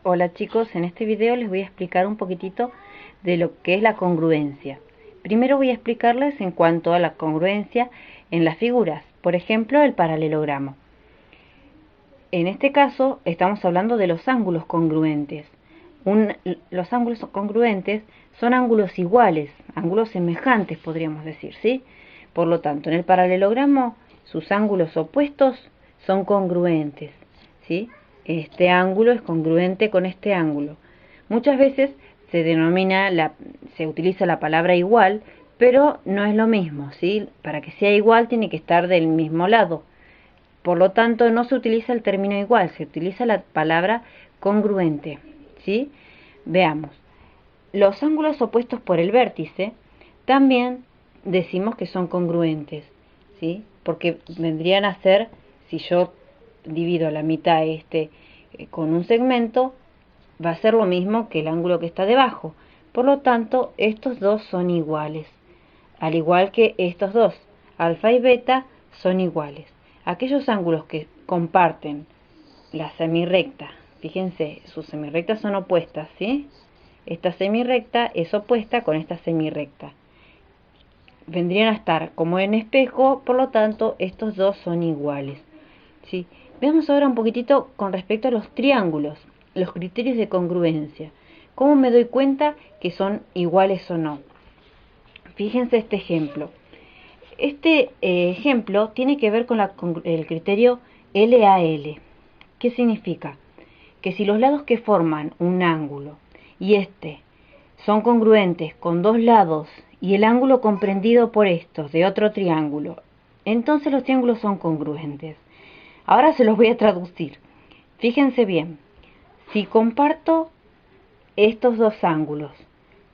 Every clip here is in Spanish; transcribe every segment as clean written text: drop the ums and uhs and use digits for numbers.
Hola chicos, en este video les voy a explicar un poquitito de lo que es la congruencia. Primero voy a explicarles en cuanto a la congruencia en las figuras, por ejemplo el paralelogramo. En este caso estamos hablando de los ángulos congruentes. Los ángulos congruentes son ángulos iguales, ángulos semejantes podríamos decir, ¿sí? Por lo tanto, en el paralelogramo sus ángulos opuestos son congruentes, ¿sí? Este ángulo es congruente con este ángulo. Muchas veces se utiliza la palabra igual, pero no es lo mismo, ¿sí? Para que sea igual tiene que estar del mismo lado. Por lo tanto, no se utiliza el término igual, se utiliza la palabra congruente, ¿sí? Veamos. Los ángulos opuestos por el vértice también decimos que son congruentes, ¿sí? Porque vendrían a ser, si yo divido la mitad con un segmento, va a ser lo mismo que el ángulo que está debajo. Por lo tanto, estos dos son iguales. Al igual que estos dos, alfa y beta, son iguales. Aquellos ángulos que comparten la semirrecta, fíjense, sus semirrectas son opuestas, ¿sí? Esta semirrecta es opuesta con esta semirrecta. Vendrían a estar como en espejo, por lo tanto, estos dos son iguales, ¿sí? Veamos ahora un poquitito con respecto a los triángulos, los criterios de congruencia. ¿Cómo me doy cuenta que son iguales o no? Fíjense este ejemplo. Este ejemplo tiene que ver con el criterio LAL. ¿Qué significa? Que si los lados que forman un ángulo y son congruentes con dos lados y el ángulo comprendido por estos de otro triángulo, entonces los triángulos son congruentes. Ahora se los voy a traducir. Fíjense bien, si comparto estos dos ángulos,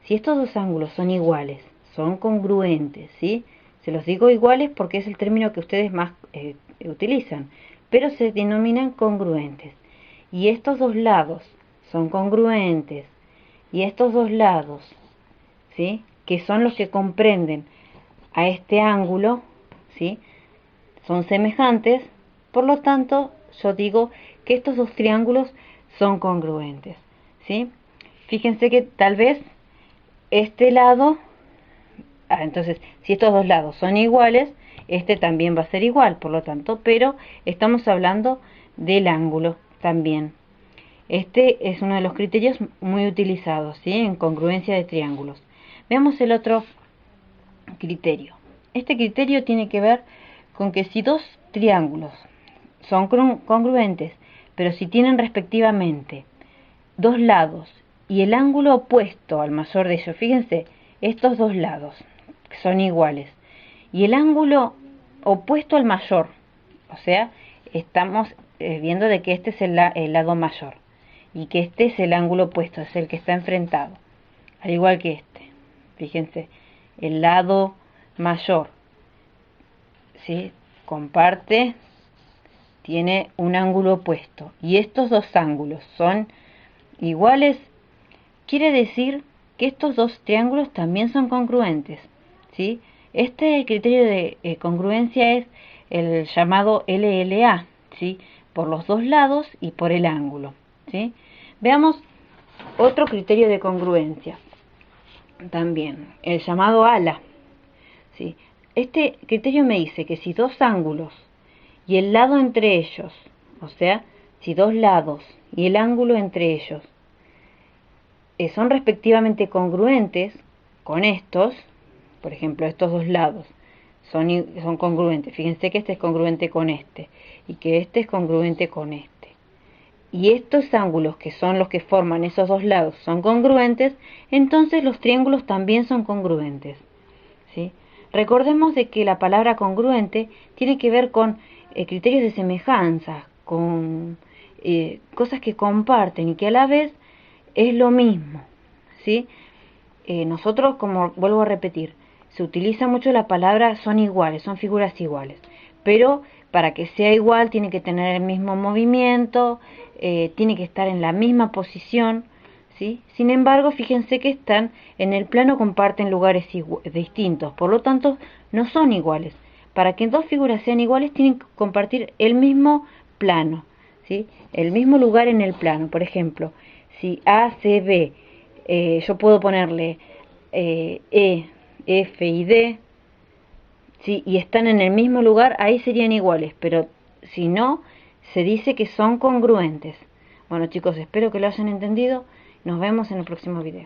si estos dos ángulos son iguales, son congruentes, ¿sí? Se los digo iguales porque es el término que ustedes más utilizan, pero se denominan congruentes. Y estos dos lados son congruentes, y estos dos lados, ¿sí? Que son los que comprenden a este ángulo, ¿sí? Son semejantes, por lo tanto, yo digo que estos dos triángulos son congruentes, ¿sí? Fíjense que tal vez este lado, entonces, si estos dos lados son iguales, este también va a ser igual, por lo tanto, pero estamos hablando del ángulo también. Este es uno de los criterios muy utilizados, ¿sí? En congruencia de triángulos. Veamos el otro criterio. Este criterio tiene que ver con que si dos triángulos son congruentes, pero si tienen respectivamente dos lados y el ángulo opuesto al mayor de ellos, fíjense, estos dos lados son iguales y el ángulo opuesto al mayor, o sea, estamos viendo de que este es el lado mayor y que este es el ángulo opuesto, es el que está enfrentado, al igual que este. Fíjense, el lado mayor, ¿sí? Comparte, tiene un ángulo opuesto y estos dos ángulos son iguales, quiere decir que estos dos triángulos también son congruentes, ¿sí? Este criterio de congruencia es el llamado LLA, ¿sí? Por los dos lados y por el ángulo, ¿sí? Veamos otro criterio de congruencia, también el llamado ALA, ¿sí? Este criterio me dice que si dos ángulos y el lado entre ellos, o sea, si dos lados y el ángulo entre ellos son respectivamente congruentes con estos, por ejemplo, estos dos lados son congruentes. Fíjense que este es congruente con este y que este es congruente con este. Y estos ángulos, que son los que forman esos dos lados, son congruentes, entonces los triángulos también son congruentes, ¿sí? Recordemos de que la palabra congruente tiene que ver con criterios de semejanza, con cosas que comparten y que a la vez es lo mismo, ¿sí? Nosotros, como vuelvo a repetir, se utiliza mucho la palabra son iguales, son figuras iguales, pero para que sea igual tiene que tener el mismo movimiento, tiene que estar en la misma posición, ¿sí? Sin embargo, fíjense que están en el plano, comparten lugares distintos, por lo tanto no son iguales. Para que dos figuras sean iguales tienen que compartir el mismo plano, ¿sí? El mismo lugar en el plano. Por ejemplo, si A, C, B, yo puedo ponerle E, F y D, ¿sí? Y están en el mismo lugar, ahí serían iguales, pero si no, se dice que son congruentes. Bueno chicos, espero que lo hayan entendido. Nos vemos en el próximo video.